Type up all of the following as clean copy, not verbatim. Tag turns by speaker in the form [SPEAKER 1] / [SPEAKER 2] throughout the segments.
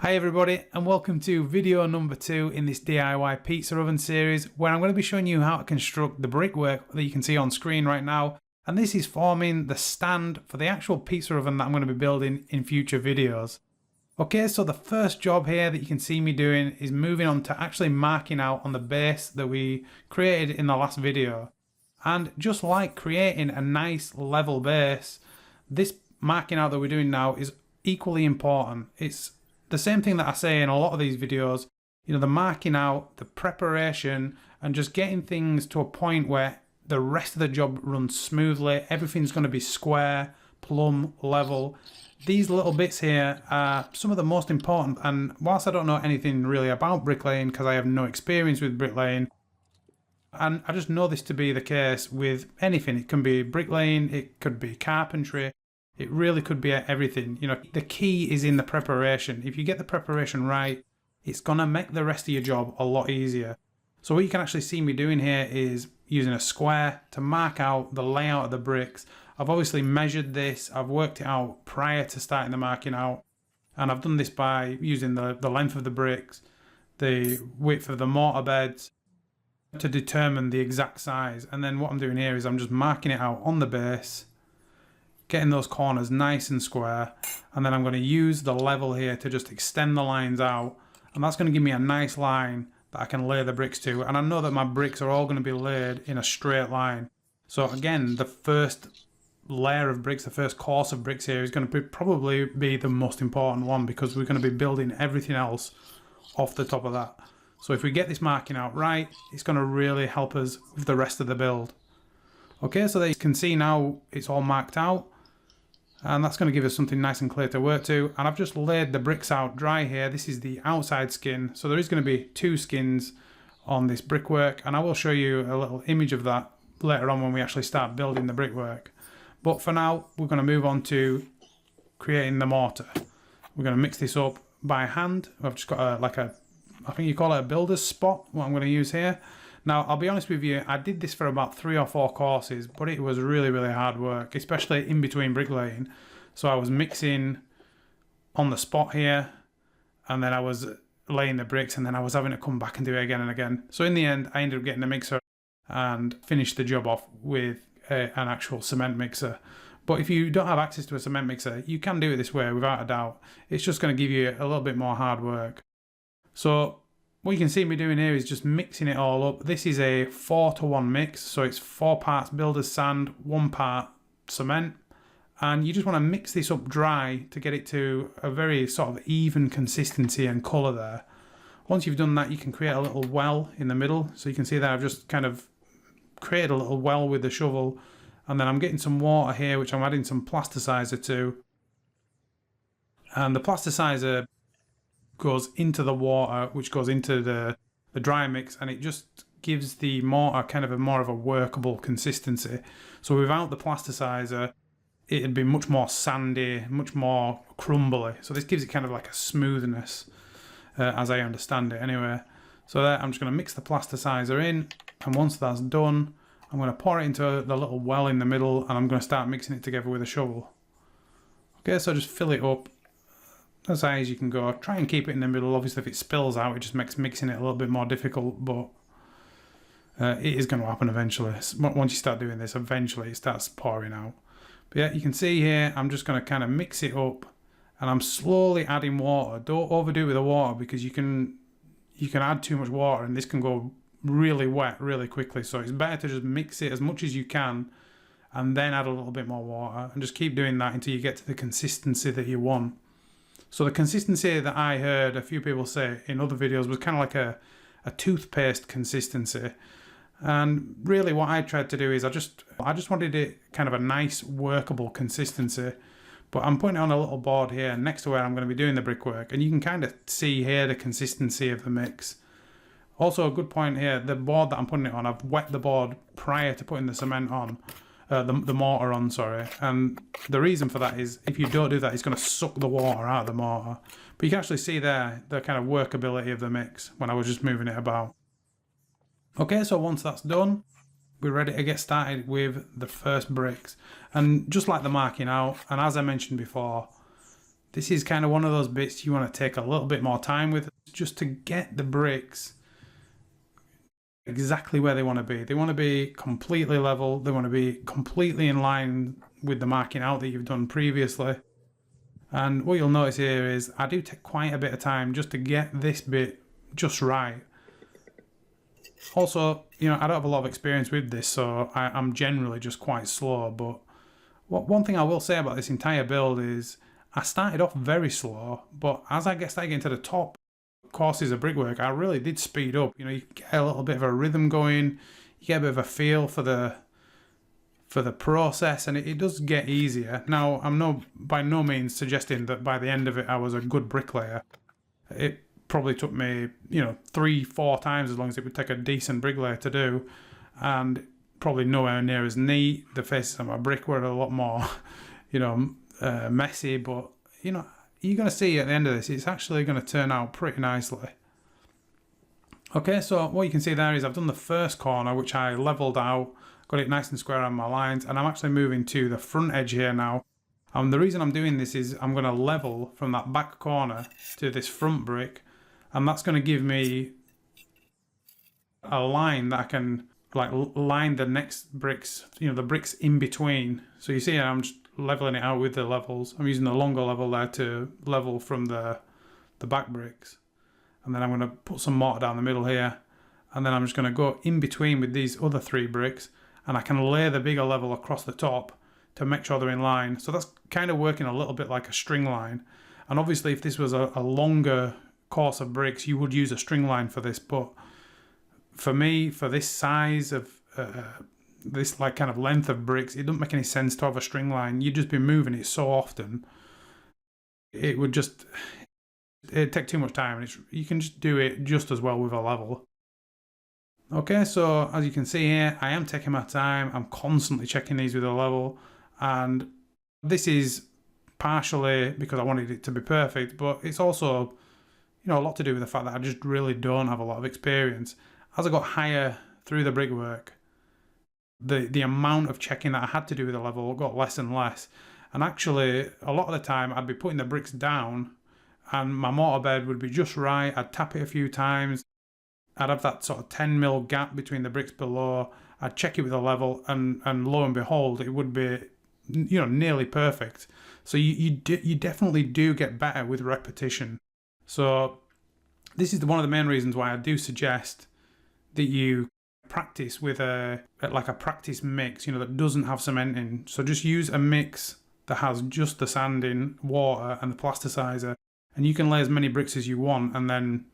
[SPEAKER 1] Hi everybody, and welcome to video number 2 in this DIY pizza oven series, where I'm going to be showing you how to construct the brickwork that you can see on screen right now. And this is forming the stand for the actual pizza oven that I'm going to be building in future videos. Okay, so the first job here that you can see me doing is moving on to actually marking out on the base that we created in the last video. And just like creating a nice level base, this marking out that we're doing now is equally important. It's the same thing that I say in a lot of these videos, you know, the marking out, the preparation, and just getting things to a point where the rest of the job runs smoothly. Everything's going to be square, plumb, level. These little bits here are some of the most important, and whilst I don't know anything really about bricklaying because I have no experience with bricklaying, and I just know this to be the case with anything. It can be bricklaying, it could be carpentry. It really could be everything. You know, the key is in the preparation. If you get the preparation right, it's going to make the rest of your job a lot easier. So what you can actually see me doing here is using a square to mark out the layout of the bricks. I've obviously measured this. I've worked it out prior to starting the marking out. And I've done this by using the length of the bricks, the width of the mortar beds to determine the exact size. And then what I'm doing here is I'm just marking it out on the base, getting those corners nice and square, and then I'm going to use the level here to just extend the lines out, and that's going to give me a nice line that I can lay the bricks to. And I know that my bricks are all going to be laid in a straight line. So again, the first layer of bricks, the first course of bricks here is going to probably be the most important one, because we're going to be building everything else off the top of that. So if we get this marking out right, it's going to really help us with the rest of the build. Okay, so there you can see now it's all marked out. And that's going to give us something nice and clear to work to. And I've just laid the bricks out dry here. This is the outside skin. So there is going to be 2 skins on this brickwork. And I will show you a little image of that later on when we actually start building the brickwork. But for now, we're going to move on to creating the mortar. We're going to mix this up by hand. I've just got I think you call it a builder's spot, what I'm going to use here. Now, I'll be honest with you, I did this for about 3 or 4 courses, but it was really, really hard work, especially in between bricklaying. So I was mixing on the spot here, and then I was laying the bricks, and then I was having to come back and do it again and again. So in the end, I ended up getting a mixer and finished the job off with an actual cement mixer. But if you don't have access to a cement mixer, you can do it this way without a doubt. It's just going to give you a little bit more hard work. So what you can see me doing here is just mixing it all up. This is a 4-to-1 mix, so it's 4 parts builder's sand, 1 part cement. And you just want to mix this up dry to get it to a very sort of even consistency and colour there. Once you've done that, you can create a little well in the middle. So you can see that I've just kind of created a little well with the shovel. And then I'm getting some water here, which I'm adding some plasticizer to. And the plasticizer goes into the water, which goes into the dry mix, and it just gives the mortar kind of a more of a workable consistency. So without the plasticizer, it'd be much more sandy, much more crumbly. So this gives it kind of like a smoothness, as I understand it anyway. So there, I'm just going to mix the plasticizer in, and once that's done, I'm going to pour it into the little well in the middle, and I'm going to start mixing it together with a shovel. Okay, so just fill it up as high as you can go. Try and keep it in the middle. Obviously, if it spills out, it just makes mixing it a little bit more difficult, but it is going to happen eventually. Once you start doing this, eventually it starts pouring out. But yeah, you can see here, I'm just going to kind of mix it up, and I'm slowly adding water. Don't overdo it with the water, because you can add too much water and this can go really wet really quickly. So it's better to just mix it as much as you can and then add a little bit more water, and just keep doing that until you get to the consistency that you want. So the consistency that I heard a few people say in other videos was kind of like a toothpaste consistency. And really what I tried to do is I just wanted it kind of a nice workable consistency. But I'm putting it on a little board here next to where I'm going to be doing the brickwork, and you can kind of see here the consistency of the mix. Also a good point here, the board that I'm putting it on, I've wet the board prior to putting the cement on. The mortar on, sorry. And the reason for that is if you don't do that, it's going to suck the water out of the mortar. But you can actually see there the kind of workability of the mix when I was just moving it about. Okay, so once that's done, we're ready to get started with the first bricks. And just like the marking out, and as I mentioned before, this is kind of one of those bits you want to take a little bit more time with, just to get the bricks exactly where they want to be. They want to be completely level. They want to be completely in line with the marking out that you've done previously. And what you'll notice here is I do take quite a bit of time just to get this bit just right. Also, you know, I don't have a lot of experience with this, so I'm generally just quite slow. But one thing I will say about this entire build is I started off very slow, but as I started getting to the top courses of brickwork, I really did speed up. You know, you get a little bit of a rhythm going, you get a bit of a feel for the process, and it does get easier. Now, I'm by no means suggesting that by the end of it I was a good bricklayer. It probably took me, you know, 3-4 times as long as it would take a decent bricklayer to do, and probably nowhere near as neat. The faces on my brick were a lot more, you know, messy, but you know, you're going to see at the end of this, it's actually going to turn out pretty nicely. Okay, so what you can see there is I've done the first corner, which I leveled out, got it nice and square on my lines, and I'm actually moving to the front edge here now. And the reason I'm doing this is I'm going to level from that back corner to this front brick, and that's going to give me a line that I can like line the next bricks, you know, the bricks in between. So you see I'm just leveling it out with the levels. I'm using the longer level there to level from the back bricks. And then I'm going to put some mortar down the middle here, and then I'm just going to go in between with these other 3 bricks, and I can lay the bigger level across the top to make sure they're in line. So that's kind of working a little bit like a string line. And obviously if this was a longer course of bricks, you would use a string line for this, but for me, for this size of this like kind of length of bricks, it doesn't make any sense to have a string line. You'd just be moving it so often, it'd take too much time, and you can just do it just as well with a level. Okay, so as you can see here, I am taking my time. I'm constantly checking these with a level, and this is partially because I wanted it to be perfect, but it's also, you know, a lot to do with the fact that I just really don't have a lot of experience. As I got higher through the brickwork, the amount of checking that I had to do with the level got less and less. And actually, a lot of the time, I'd be putting the bricks down, and my mortar bed would be just right. I'd tap it a few times. I'd have that sort of 10mm gap between the bricks below. I'd check it with a level, and lo and behold, it would be, you know, nearly perfect. So you definitely do get better with repetition. So this is one of the main reasons why I do suggest that you practice with a practice mix, you know, that doesn't have cement in. So just use a mix that has just the sanding, water, and the plasticizer, and you can lay as many bricks as you want. And then,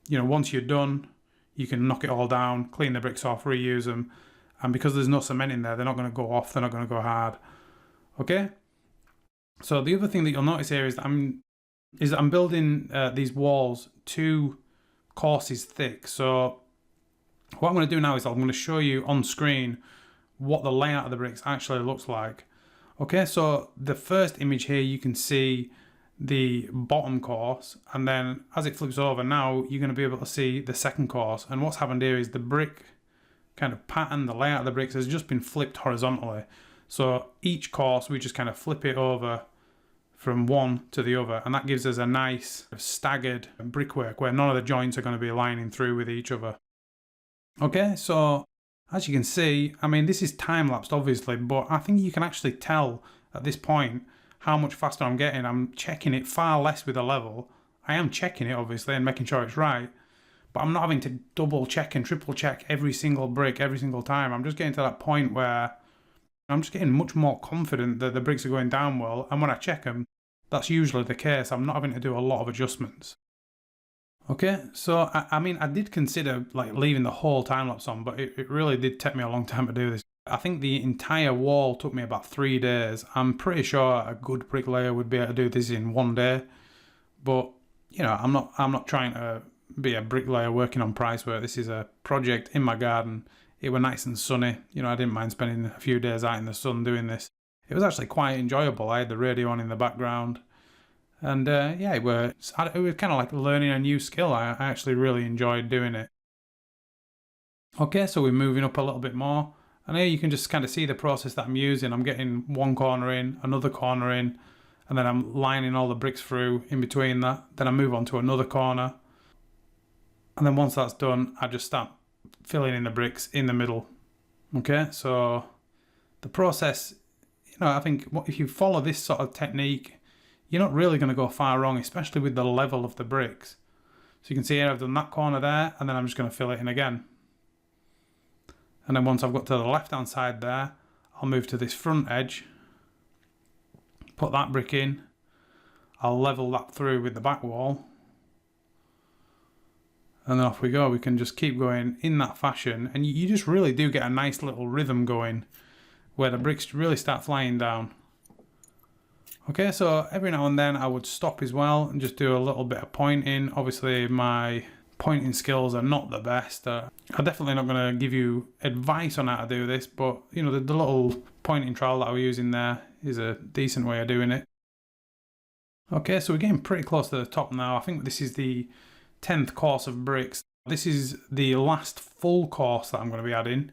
[SPEAKER 1] you know, once you're done, you can knock it all down, clean the bricks off, reuse them. And because there's no cement in there, they're not going to go off, they're not going to go hard. Okay? So the other thing that you'll notice here is that I'm building these walls 2 courses thick. So what I'm going to do now is I'm going to show you on screen what the layout of the bricks actually looks like. Okay, so the first image here, you can see the bottom course, and then as it flips over now, you're going to be able to see the second course. And what's happened here is the brick kind of pattern, the layout of the bricks has just been flipped horizontally. So each course, we just kind of flip it over from one to the other, and that gives us a nice staggered brickwork where none of the joints are going to be aligning through with each other. Okay, so as you can see, I mean, this is time-lapsed obviously, but I think you can actually tell at this point how much faster I'm getting. I'm checking it far less with a level. I am checking it obviously and making sure it's right, but I'm not having to double check and triple check every single brick every single time. I'm just getting to that point where I'm just getting much more confident that the bricks are going down well, and when I check them, that's usually the case. I'm not having to do a lot of adjustments. Okay, so I mean, I did consider like leaving the whole time lapse on, but it really did take me a long time to do this. I think the entire wall took me about 3 days. I'm pretty sure a good bricklayer would be able to do this in 1 day, but you know, I'm not trying to be a bricklayer working on price work. This is a project in my garden. It was nice and sunny. You know, I didn't mind spending a few days out in the sun doing this. It was actually quite enjoyable. I had the radio on in the background. And yeah, it was kind of like learning a new skill. I actually really enjoyed doing it. Okay, so we're moving up a little bit more. And here you can just kind of see the process that I'm using. I'm getting one corner in, another corner in. and then I'm lining all the bricks through in between that. Then I move on to another corner, and then once that's done, I just start filling in the bricks in the middle. Okay, so the process, I think if you follow this sort of technique, you're not really going to go far wrong, especially with the level of the bricks. So you can see here I've done that corner there, and then I'm just going to fill it in again. And then once I've got to the left hand side there, I'll move to this front edge, put that brick in, I'll level that through with the back wall, and then off we go. We can just keep going in that fashion, and you just really do get a nice little rhythm going where the bricks really start flying down. Okay, so every now and then I would stop as well and just do a little bit of pointing. Obviously my pointing skills are not the best. I'm definitely not going to give you advice on how to do this, but the little pointing trowel that I was using there is a decent way of doing it. Okay, so we're getting pretty close to the top now. I think this is the 10th course of bricks. This is the last full course that I'm going to be adding.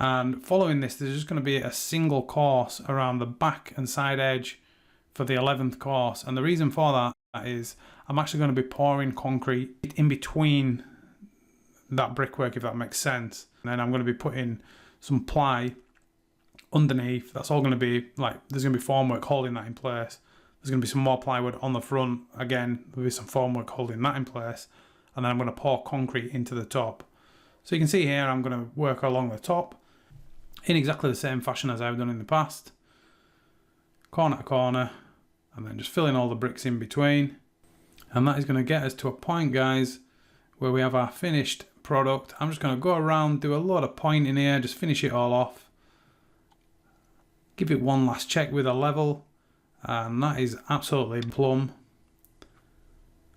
[SPEAKER 1] And following this, there's just going to be a single course around the back and side edge for the 11th course. And the reason for that is I'm actually going to be pouring concrete in between that brickwork, if that makes sense. And then I'm going to be putting some ply underneath. That's all going to be there's going to be formwork holding that in place. There's going to be some more plywood on the front. Again, there'll be some formwork holding that in place. And then I'm going to pour concrete into the top. So you can see here I'm going to work along the top in exactly the same fashion as I've done in the past. Corner to corner, and then just filling all the bricks in between. And that is going to get us to a point, guys, where we have our finished product. I'm just going to go around, do a lot of pointing here, just finish it all off. Give it one last check with a level, and that is absolutely plumb.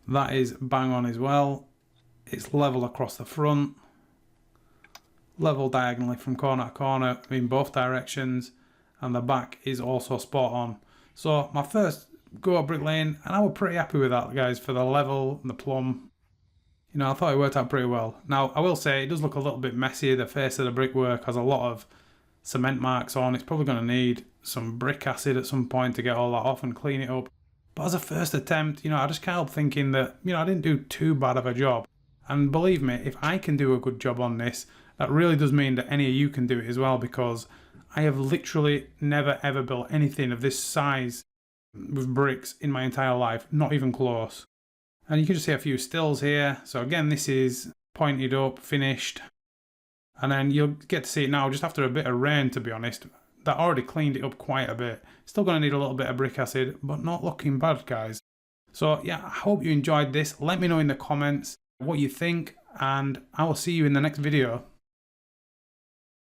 [SPEAKER 1] That is bang on as well. It's level across the front, level diagonally from corner to corner in both directions, and the back is also spot on. So my first go at bricklaying, and I was pretty happy with that, guys, for the level and the plumb. I thought it worked out pretty well. Now I will say it does look a little bit messy. The face of the brickwork has a lot of cement marks on. It's probably going to need some brick acid at some point to get all that off and clean it up. But as a first attempt, I just can't help thinking that I didn't do too bad of a job. And believe me, if I can do a good job on this, that really does mean that any of you can do it as well, because I have literally never ever built anything of this size with bricks in my entire life, not even close. And you can just see a few stills here. So again, this is pointed up, finished. And then you'll get to see it now just after a bit of rain, to be honest. That already cleaned it up quite a bit. Still going to need a little bit of brick acid, but not looking bad, guys. So yeah, I hope you enjoyed this. Let me know in the comments what you think, and I will see you in the next video.